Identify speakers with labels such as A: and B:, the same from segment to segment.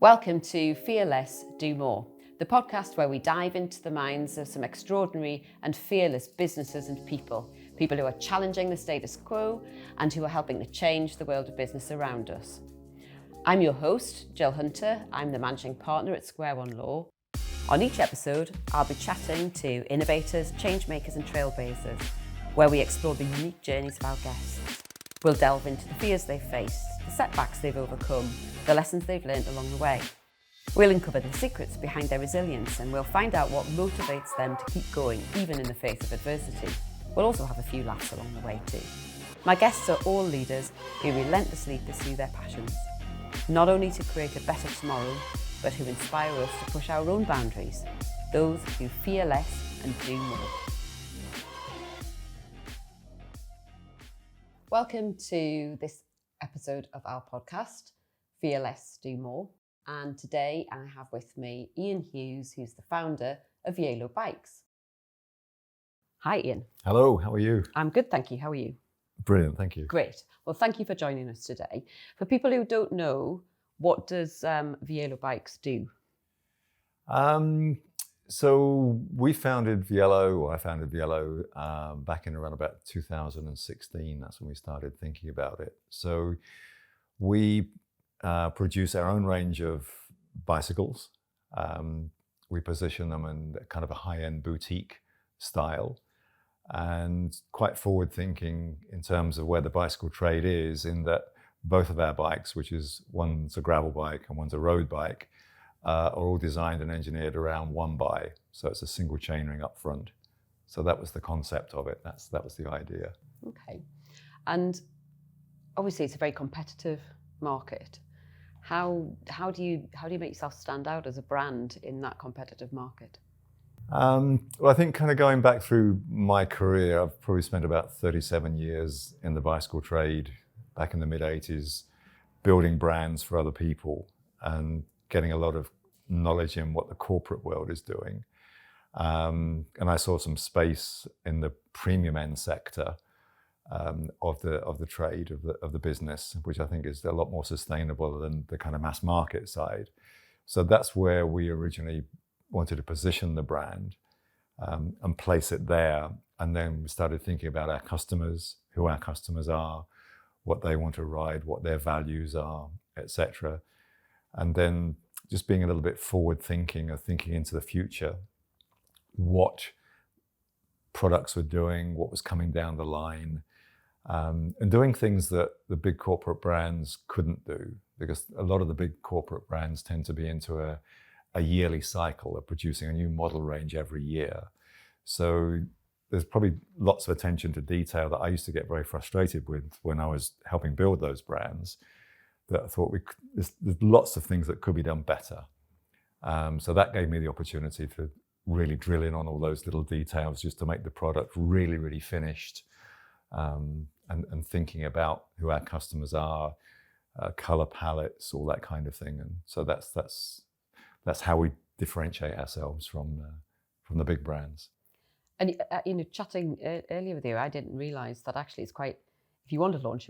A: Welcome to Fear Less, Do More, the podcast where we dive into the minds of some extraordinary and fearless businesses and people who are challenging the status quo and who are helping to change the world of business around us. I'm your host, Gill Hunter. I'm the managing partner at Square One Law. On each episode, I'll be chatting to innovators, change makers and trailblazers, where we explore the unique journeys of our guests. We'll delve into the fears they've faced, the setbacks they've overcome, the lessons they've learned along the way. We'll uncover the secrets behind their resilience, and we'll find out what motivates them to keep going, even in the face of adversity. We'll also have a few laughs along the way too. My guests are all leaders who relentlessly pursue their passions, not only to create a better tomorrow, but who inspire us to push our own boundaries, those who fear less and do more. Welcome to this episode of our podcast, Fear Less, Do More. And today I have with me Ian Hughes, who's the founder of Vielo Bikes. Hi, Ian.
B: Hello, how are you?
A: I'm good, thank you. How are you? Brilliant,
B: thank you.
A: Great. Well, thank you for joining us today. For people who don't know, what does Vielo Bikes do?
B: So I founded Vielo back in around about 2016. That's when we started thinking about it. So we produce our own range of bicycles. We position them in kind of a high-end boutique style and quite forward-thinking in terms of where the bicycle trade is, in that both of our bikes, which is one's a gravel bike and one's a road bike, are all designed and engineered around one buy. So it's a single chainring up front. So that was the concept of it. That was the idea.
A: Okay. And obviously it's a very competitive market. How do you make yourself stand out as a brand in that competitive market?
B: Well, I think kind of going back through my career, I've probably spent about 37 years in the bicycle trade back in the mid-80s, building brands for other people and getting a lot of knowledge in what the corporate world is doing. And I saw some space in the premium end sector of the trade, of the business, which I think is a lot more sustainable than the kind of mass market side. So that's where we originally wanted to position the brand and place it there. And then we started thinking about our customers, who our customers are, what they want to ride, what their values are, etc. And then just being a little bit forward thinking, or thinking into the future, what products were doing, what was coming down the line, and doing things that the big corporate brands couldn't do, because a lot of the big corporate brands tend to be into a yearly cycle of producing a new model range every year. So there's probably lots of attention to detail that I used to get very frustrated with when I was helping build those brands, that I thought there's lots of things that could be done better. So that gave me the opportunity to really drill in on all those little details, just to make the product really, really finished, and thinking about who our customers are, color palettes, all that kind of thing. And so that's how we differentiate ourselves from the big brands.
A: And chatting earlier with you, I didn't realise that actually it's quite, if you want to launch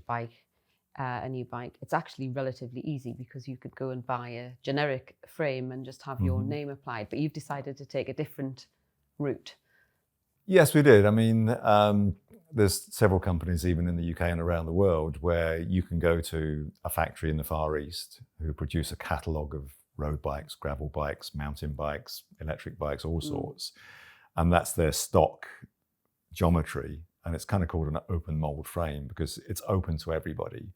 A: a new bike, it's actually relatively easy, because you could go and buy a generic frame and just have your name applied, but you've decided to take a different route.
B: Yes, we did. I mean, there's several companies, even in the UK and around the world, where you can go to a factory in the Far East who produce a catalogue of road bikes, gravel bikes, mountain bikes, electric bikes, all sorts. And that's their stock geometry. And it's kind of called an open mold frame, because it's open to everybody.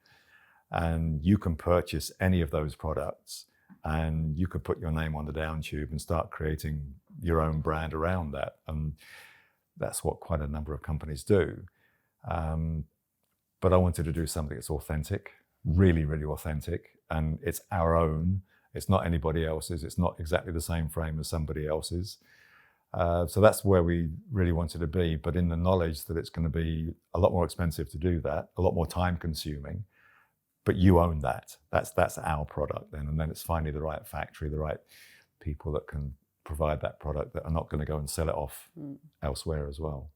B: And you can purchase any of those products, and you could put your name on the down tube and start creating your own brand around that. And that's what quite a number of companies do. But I wanted to do something that's authentic, really, really authentic. And it's our own. It's not anybody else's. It's not exactly the same frame as somebody else's. So that's where we really wanted to be, but in the knowledge that it's going to be a lot more expensive to do that, a lot more time consuming, but you own that. That's our product then. And then it's finding the right factory, the right people that can provide that product, that are not going to go and sell it off elsewhere as well.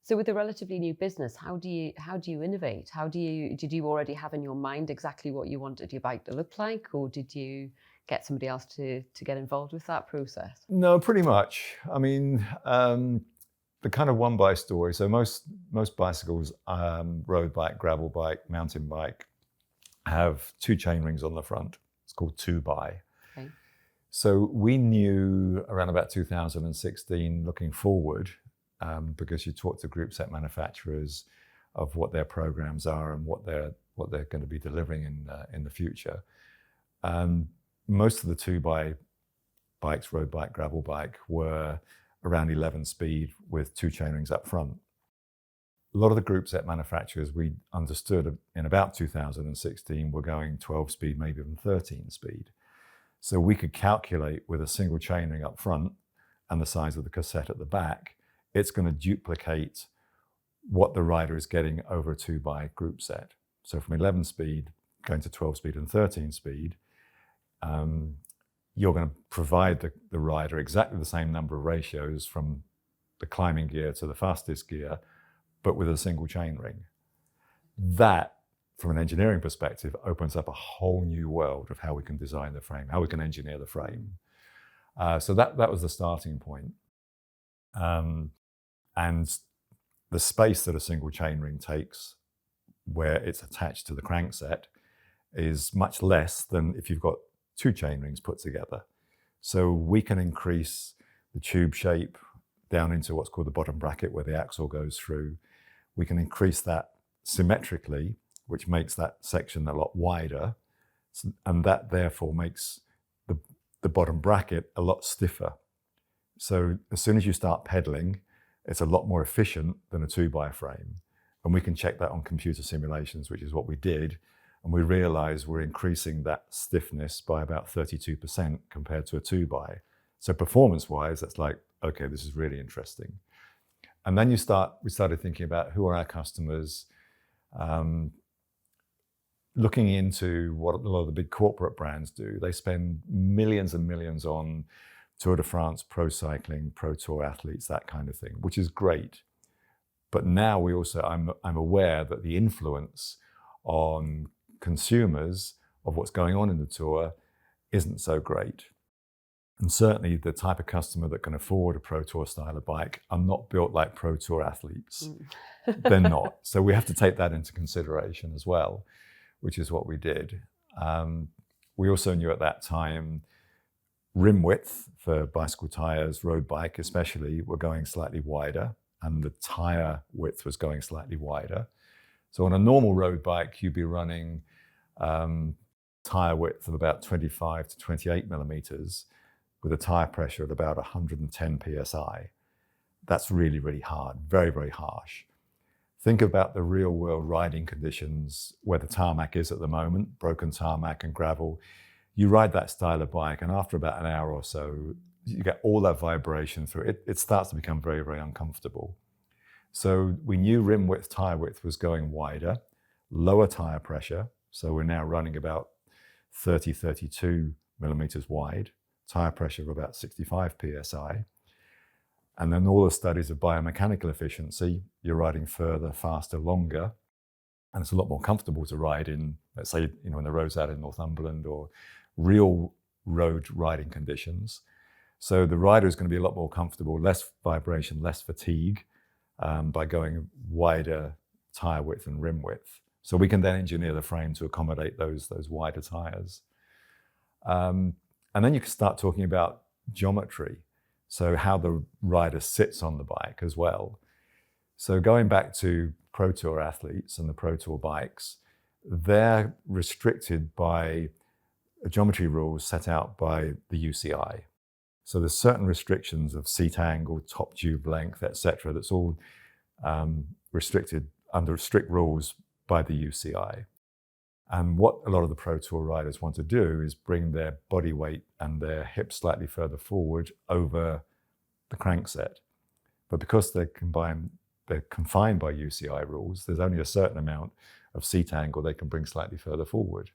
A: So with a relatively new business, how do you innovate? Did you already have in your mind exactly what you wanted your bike to look like, or did you get somebody else to get involved with that process?
B: No, pretty much. I mean, the kind of one by story. So most bicycles, road bike, gravel bike, mountain bike, have two chain rings on the front. It's called two by.
A: Okay.
B: So we knew around about 2016, looking forward, because you talk to group set manufacturers of what their programs are and what they're going to be delivering in the future. Most of the two by bikes, road bike, gravel bike, were around 11 speed with two chain rings up front. A lot of the group set manufacturers, we understood in about 2016, were going 12 speed, maybe even 13 speed. So we could calculate with a single chain ring up front and the size of the cassette at the back, it's going to duplicate what the rider is getting over a two by group set. So from 11 speed going to 12 speed and 13 speed, you're going to provide the rider exactly the same number of ratios from the climbing gear to the fastest gear, but with a single chain ring. That, from an engineering perspective, opens up a whole new world of how we can design the frame, how we can engineer the frame. So that was the starting point. And the space that a single chain ring takes, where it's attached to the crankset, is much less than if you've got two chain rings put together. So we can increase the tube shape down into what's called the bottom bracket, where the axle goes through. We can increase that symmetrically, which makes that section a lot wider, and that therefore makes the bottom bracket a lot stiffer. So as soon as you start pedaling, it's a lot more efficient than a two by frame. And we can check that on computer simulations, which is what we did. And we realized we're increasing that stiffness by about 32% compared to a two by. So performance-wise, that's like, okay, this is really interesting. And then we started thinking about who are our customers, looking into what a lot of the big corporate brands do. They spend millions and millions on Tour de France, pro cycling, pro tour athletes, that kind of thing, which is great. But now I'm aware that the influence on consumers of what's going on in the tour isn't so great. And certainly the type of customer that can afford a pro tour style of bike are not built like pro tour athletes. They're not. So we have to take that into consideration as well, which is what we did. We also knew at that time rim width for bicycle tires, road bike especially, were going slightly wider, and the tire width was going slightly wider. So on a normal road bike, you'd be running tire width of about 25 to 28 millimeters with a tire pressure at about 110 psi. That's really, really hard, very, very harsh. Think about the real world riding conditions where the tarmac is at the moment, broken tarmac and gravel. You ride that style of bike, and after about an hour or so, you get all that vibration through it. It starts to become very, very uncomfortable. So we knew rim width, tire width was going wider, lower tire pressure. So we're now running about 30, 32 millimeters wide, tire pressure of about 65 psi. And then all the studies of biomechanical efficiency, you're riding further, faster, longer. And it's a lot more comfortable to ride in, let's say, in the roads out in Northumberland or real road riding conditions. So the rider is going to be a lot more comfortable, less vibration, less fatigue by going wider tire width and rim width. So we can then engineer the frame to accommodate those wider tires. And then you can start talking about geometry. So how the rider sits on the bike as well. So going back to Pro Tour athletes and the Pro Tour bikes, they're restricted by geometry rules set out by the UCI. So there's certain restrictions of seat angle, top tube length, etc. That's all restricted under strict rules by the UCI. And what a lot of the Pro Tour riders want to do is bring their body weight and their hips slightly further forward over the crankset. But because they're confined by UCI rules, there's only a certain amount of seat angle they can bring slightly further forward.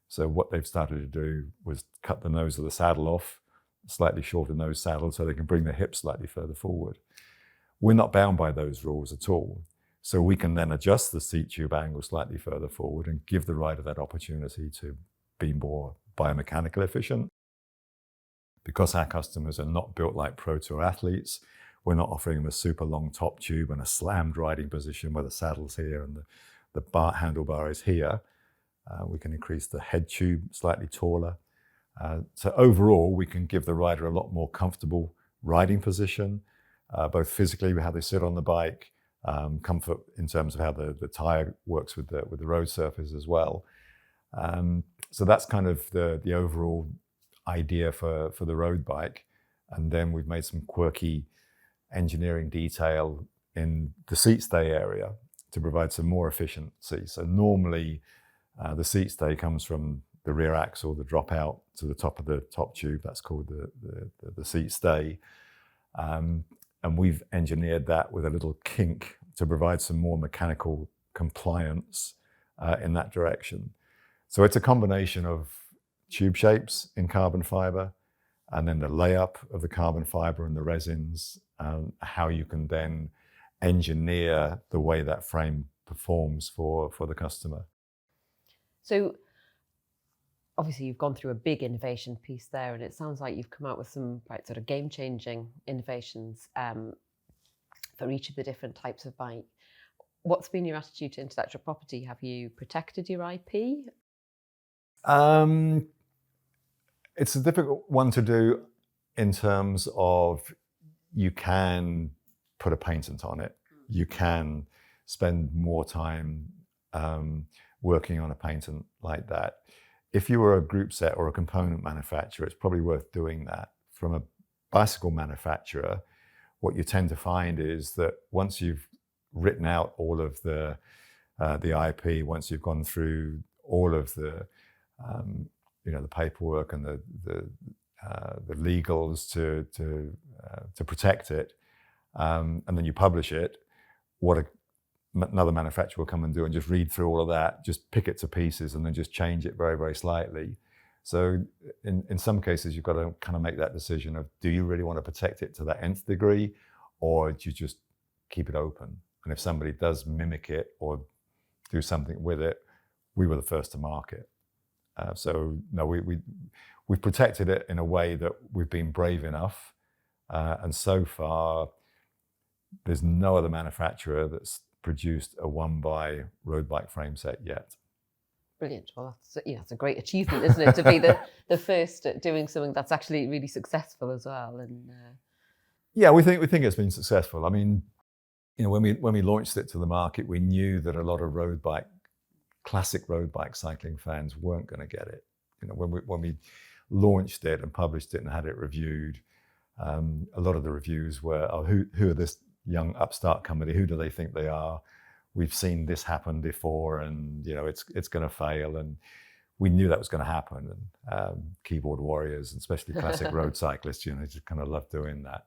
B: So what they've started to do was cut the nose of the saddle off, slightly shorten those saddles so they can bring their hips slightly further forward. We're not bound by those rules at all. So we can then adjust the seat tube angle slightly further forward and give the rider that opportunity to be more biomechanical efficient. Because our customers are not built like pro tour athletes, we're not offering them a super long top tube and a slammed riding position where the saddle's here and the handlebar is here. We can increase the head tube slightly taller. So overall, we can give the rider a lot more comfortable riding position, both physically with how they sit on the bike, comfort in terms of how the tire works with the road surface as well. So that's kind of the overall idea for the road bike. And then we've made some quirky engineering detail in the seat stay area to provide some more efficiency. So normally the seat stay comes from the rear axle, the drop out to the top of the top tube. That's called the seat stay. And we've engineered that with a little kink to provide some more mechanical compliance in that direction. So it's a combination of tube shapes in carbon fiber, and then the layup of the carbon fiber and the resins, how you can then engineer the way that frame performs for the customer.
A: So obviously you've gone through a big innovation piece there, and it sounds like you've come out with some quite sort of game-changing innovations for each of the different types of bike. What's been your attitude to intellectual property? Have you protected your IP?
B: It's a difficult one to do in terms of you can put a patent on it. You can spend more time working on a patent like that. If you were a group set or a component manufacturer, it's probably worth doing that. From a bicycle manufacturer, what you tend to find is that once you've written out all of the IP, once you've gone through all of the the paperwork and the legals to protect it, and then you publish it, another manufacturer will come and do and just read through all of that, just pick it to pieces and then just change it very, very slightly. So in some cases, you've got to kind of make that decision of, do you really want to protect it to that nth degree, or do you just keep it open? And if somebody does mimic it or do something with it, we were the first to market. So no, we've protected it in a way that we've been brave enough. And so far, there's no other manufacturer that's produced a one-by road bike frame set yet.
A: Brilliant. Well, that's a great achievement, isn't it, to be the first at doing something that's actually really successful as well. And
B: yeah, we think it's been successful. I mean, when we launched it to the market, we knew that a lot of classic road bike cycling fans weren't going to get it. When we launched it and published it and had it reviewed, a lot of the reviews were, "Oh, who are this young upstart company? Who do they think they are? We've seen this happen before, and it's going to fail." And we knew that was going to happen. And keyboard warriors, and especially classic road cyclists, just kind of love doing that.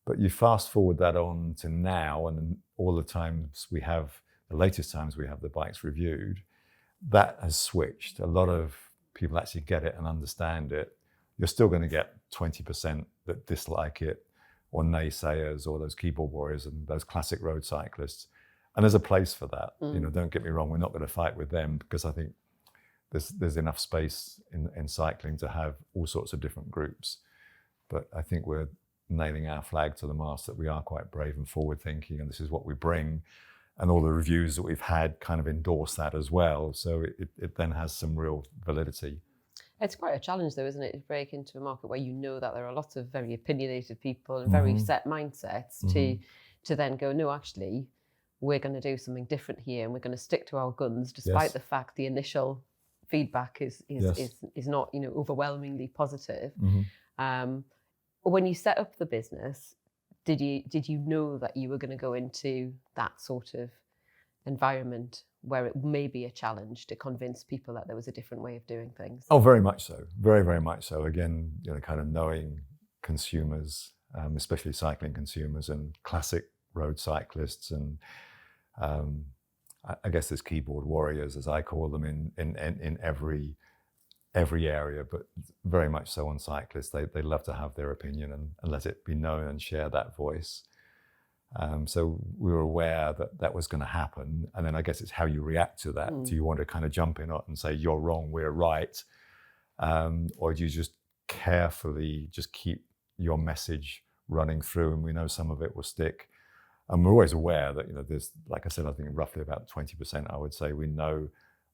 B: But you fast forward that on to now, and all the latest times we have the bikes reviewed, that has switched. A lot of people actually get it and understand it. You're still going to get 20% that dislike it, or naysayers, or those keyboard warriors and those classic road cyclists. And there's a place for that. Don't get me wrong, we're not going to fight with them, because I think there's enough space in cycling to have all sorts of different groups. But I think we're nailing our flag to the mast that we are quite brave and forward thinking, and this is what we bring. And all the reviews that we've had kind of endorse that as well. So it then has some real validity.
A: It's quite a challenge though, isn't it, to break into a market where that there are lots of very opinionated people and very set mindsets to then go, no, actually, we're going to do something different here, and we're going to stick to our guns, despite the fact the initial feedback is not overwhelmingly positive. When you set up the business, did you know that you were going to go into that sort of environment where it may be a challenge to convince people that there was a different way of doing things? Oh,
B: very much so. Very, very much so. Again, kind of knowing consumers, especially cycling consumers and classic road cyclists, and I guess there's keyboard warriors, as I call them, in every area, but very much so on cyclists. They love to have their opinion and let it be known and share that voice. So we were aware that was going to happen. And then I guess it's how you react to that. Do you want to kind of jump in and say, you're wrong, we're right? or do you just carefully just keep your message running through, and we know some of it will stick. And we're always aware that, there's, like I said, I think roughly about 20%, I would say, we know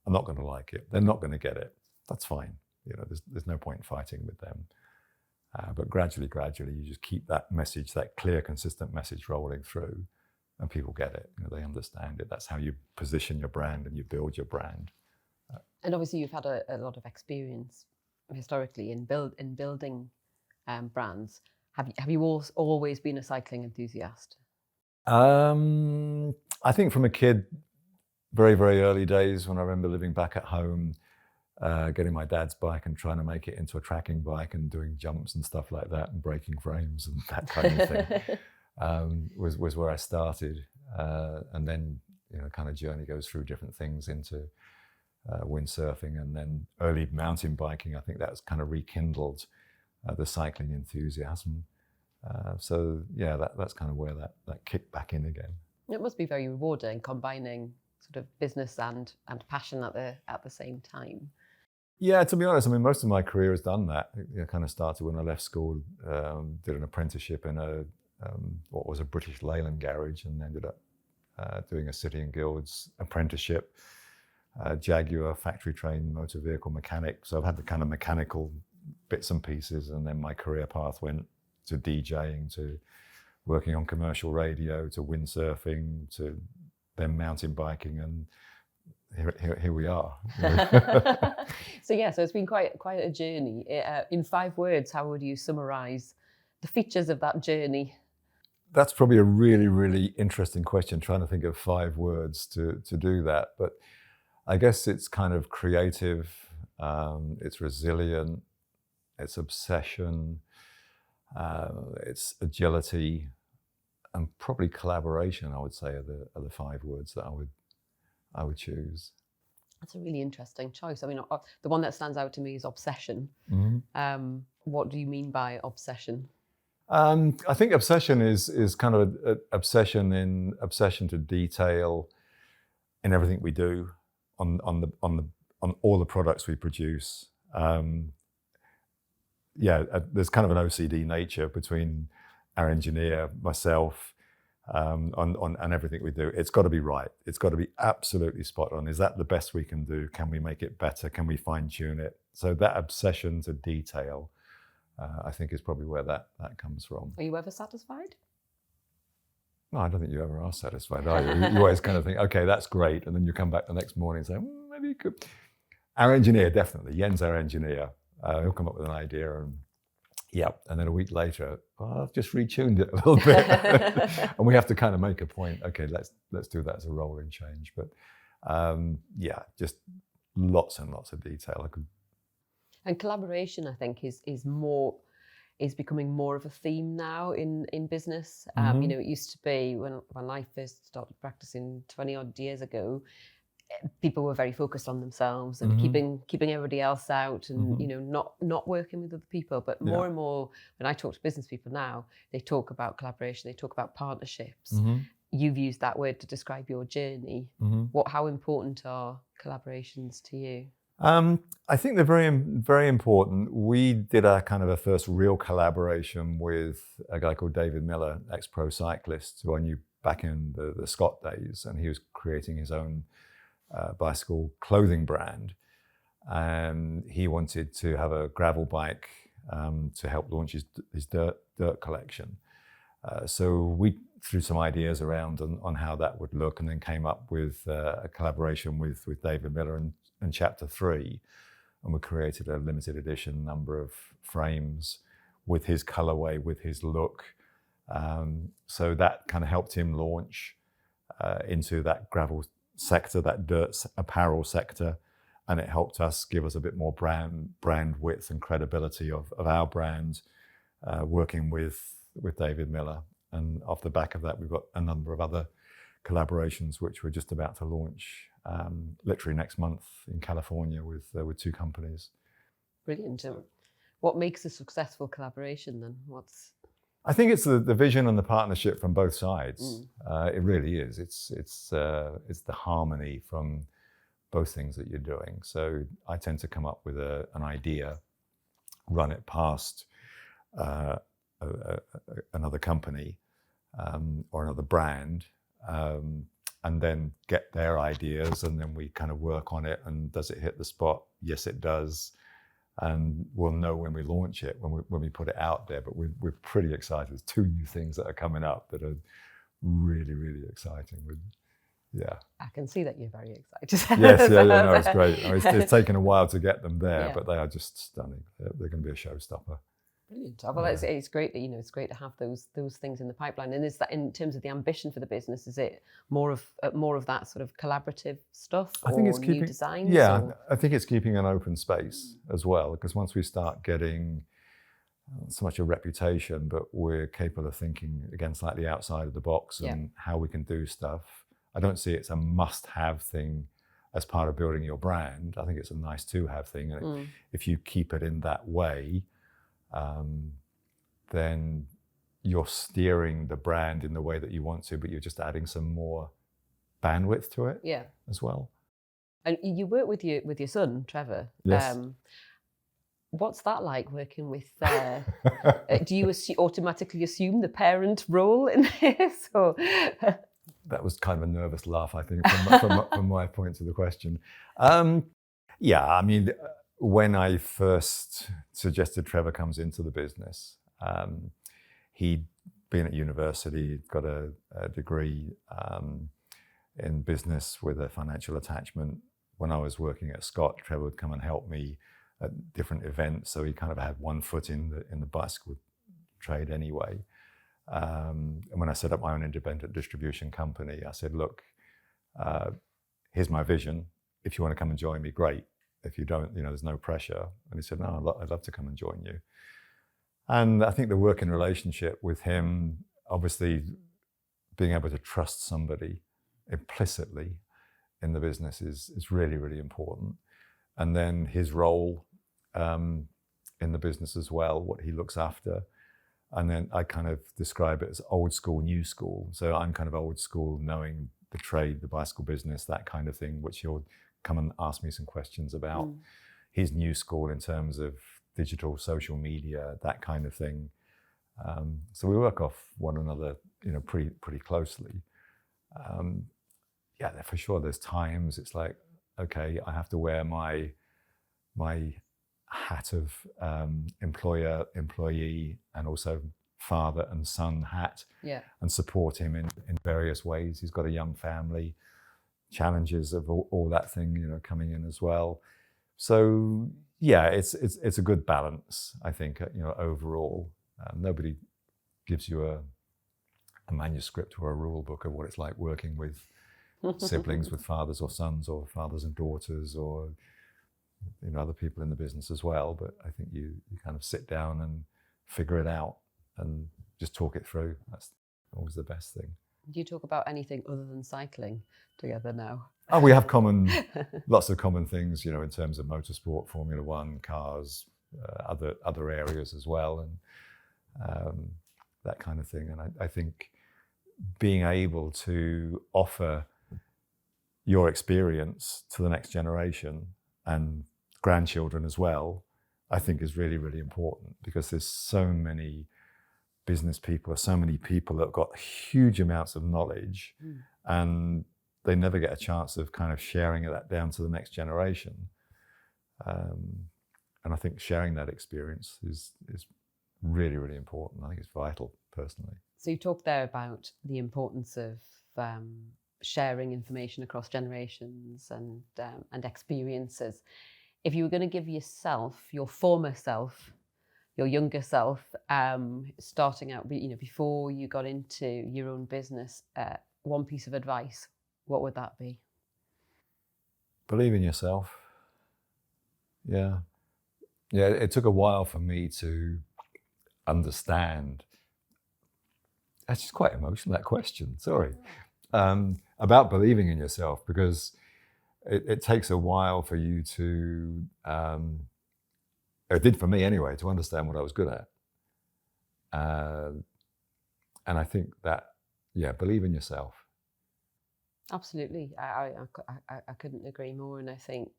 B: are not going to like it. They're not going to get it. That's fine. There's no point in fighting with them. But gradually, you just keep that message, that clear, consistent message rolling through, and people get it. They understand it. That's how you position your brand and you build your brand.
A: And obviously, you've had a lot of experience historically in building brands. Have you always been a cycling enthusiast?
B: I think from a kid, very, very early days, when I remember living back at home, getting my dad's bike and trying to make it into a tracking bike and doing jumps and stuff like that and breaking frames and that kind of thing, was where I started. And then, kind of journey goes through different things into windsurfing and then early mountain biking. I think that's kind of rekindled the cycling enthusiasm. So yeah, that's kind of where that kicked back in again.
A: It must be very rewarding combining sort of business and passion at the same time.
B: Yeah, to be honest, I mean, most of my career has done that. It kind of started when I left school, did an apprenticeship in what was a British Leyland garage, and ended up doing a City and Guilds apprenticeship, Jaguar factory trained motor vehicle mechanic. So I've had the kind of mechanical bits and pieces, and then my career path went to DJing, to working on commercial radio, to windsurfing, to then mountain biking, and here we are.
A: So it's been quite a journey. In 5 words, how would you summarise the features of that journey?
B: That's probably a really, really interesting question, trying to think of 5 words to do that. But I guess it's kind of creative, it's resilient, it's obsession, it's agility, and probably collaboration, I would say, are the 5 words that I would choose.
A: That's a really interesting choice. I mean, the one that stands out to me is obsession.
B: Mm-hmm.
A: What do you mean by obsession?
B: I think obsession is kind of an obsession to detail in everything we do, on all the products we produce. There's kind of an OCD nature between our engineer, myself, on everything we do. It's got to be right. It's got to be absolutely spot on. Is that the best we can do? Can we make it better? Can we fine tune it? So that obsession to detail, I think, is probably where that comes from.
A: Are you ever satisfied?
B: No, I don't think you ever are satisfied, are you? You always kind of think, okay, that's great. And then you come back the next morning and say, maybe you could. Our engineer, definitely. Jens, our engineer, he'll come up with an idea and and then a week later, I've just retuned it a little bit. And we have to kind of make a point, okay, let's do that as a rolling change. But just lots and lots of detail.
A: And collaboration, I think, is becoming more of a theme now in business.
B: Mm-hmm.
A: It used to be when I first started practicing 20 odd years ago, people were very focused on themselves and
B: mm-hmm.
A: keeping everybody else out and
B: mm-hmm.
A: not working with other people. But more and more, when I talk to business people now, they talk about collaboration, they talk about partnerships.
B: Mm-hmm.
A: You've used that word to describe your journey.
B: Mm-hmm.
A: How important are collaborations to you?
B: I think they're very, very important. We did our kind of a first real collaboration with a guy called David Miller, ex-pro cyclist, who I knew back in the Scott days, and he was creating his own bicycle clothing brand. And he wanted to have a gravel bike to help launch his dirt collection. So we threw some ideas around on how that would look, and then came up with a collaboration with David Miller and Chapter 3, and we created a limited edition number of frames with his colorway, with his look. So that kind of helped him launch into that gravel sector, that dirt apparel sector, and it helped us give us a bit more brand width and credibility of our brand, working with David Miller. And off the back of that, we've got a number of other collaborations which we're just about to launch literally next month in California with 2 companies. Brilliant.
A: What makes a successful collaboration then?
B: I think it's the vision and the partnership from both sides. It really is. It's the harmony from both things that you're doing. So I tend to come up with an idea, run it past another company or another brand, and then get their ideas, and then we kind of work on it. And does it hit the spot? Yes, it does. And we'll know when we launch it, when we put it out there. But we're pretty excited. There's 2 new things that are coming up that are really, really exciting. Yeah.
A: I can see that you're very excited.
B: Yes, no, it's great. I mean, it's taken a while to get them there,
A: Yeah.
B: but they are just stunning. They're going to be a showstopper.
A: Brilliant. Well, it's great that it's great to have those things in the pipeline. And is that, in terms of the ambition for the business, is it more of that sort of collaborative stuff?
B: I think it's keeping
A: new designs.
B: Yeah,
A: or?
B: I think it's keeping an open space as well, because once we start getting not so much a reputation, but we're capable of thinking again slightly outside of the box and how we can do stuff. I don't see it's a must-have thing as part of building your brand. I think it's a nice to-have thing. And if you keep it in that way, then you're steering the brand in the way that you want to, but you're just adding some more bandwidth to it as well.
A: And you work with your son, Trevor.
B: Yes.
A: What's that like, working with? Do you automatically assume the parent role in this? Or?
B: That was kind of a nervous laugh, I think, from my point of the question. Yeah, I mean, when I first suggested Trevor comes into the business, he'd been at university, got a degree in business with a financial attachment. When I was working at Scott, Trevor would come and help me at different events, so he kind of had one foot in the bicycle trade anyway. And when I set up my own independent distribution company, I said, look, here's my vision. If you want to come and join me, great. If you don't, there's no pressure. And he said, no, I'd love to come and join you. And I think the working relationship with him, obviously being able to trust somebody implicitly in the business is really, really important. And then his role in the business as well, what he looks after. And then I kind of describe it as old school, new school. So I'm kind of old school, knowing the trade, the bicycle business, that kind of thing, which he'll come and ask me some questions about. He's new school in terms of digital, social media, that kind of thing. So we work off one another, pretty closely. Yeah, for sure. There's times it's like, okay, I have to wear my hat of employer, employee, and also father and son hat, and support him in various ways. He's got a young family, challenges of all that thing, coming in as well. So yeah, it's a good balance, I think, overall. Nobody gives you a manuscript or a rule book of what it's like working with siblings, with fathers or sons, or fathers and daughters, or other people in the business as well. But I think you kind of sit down and figure it out and just talk it through. That's always the best thing.
A: Do you talk about anything other than cycling together now?
B: Oh, we have lots of common things, in terms of motorsport, Formula One, cars, other areas as well, and that kind of thing. And I think being able to offer your experience to the next generation and grandchildren as well, I think is really, really important, because there's so many business people, or so many people that have got huge amounts of knowledge, and they never get a chance of kind of sharing that down to the next generation. And I think sharing that experience is really, really important. I think it's vital, personally.
A: So you talked there about the importance of sharing information across generations and experiences. If you were going to give yourself, your former self, your younger self, starting out, before you got into your own business, one piece of advice, what would that be?
B: Believe in yourself. Yeah. It took a while for me to understand. That's just quite emotional, that question. Sorry. About believing in yourself, because it takes a while for you to, it did for me anyway, to understand what I was good at. And I think that, believe in yourself.
A: Absolutely. I couldn't agree more. And I think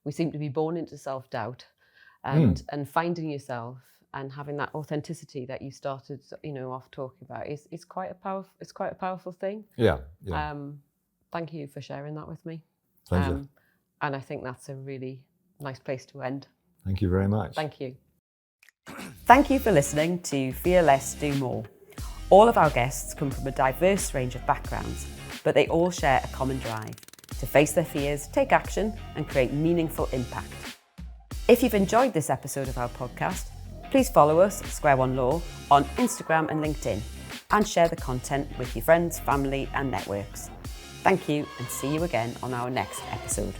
A: we seem to be born into self-doubt and finding yourself and having that authenticity that you started, off talking about is quite a powerful thing.
B: Yeah.
A: Thank you for sharing that with me.
B: Pleasure.
A: And I think that's a really nice place to end.
B: Thank you very much.
A: Thank you. Thank you for listening to Fear Less, Do More. All of our guests come from a diverse range of backgrounds, but they all share a common drive to face their fears, take action, and create meaningful impact. If you've enjoyed this episode of our podcast, please follow us, Square One Law, on Instagram and LinkedIn, and share the content with your friends, family, and networks. Thank you, and see you again on our next episode.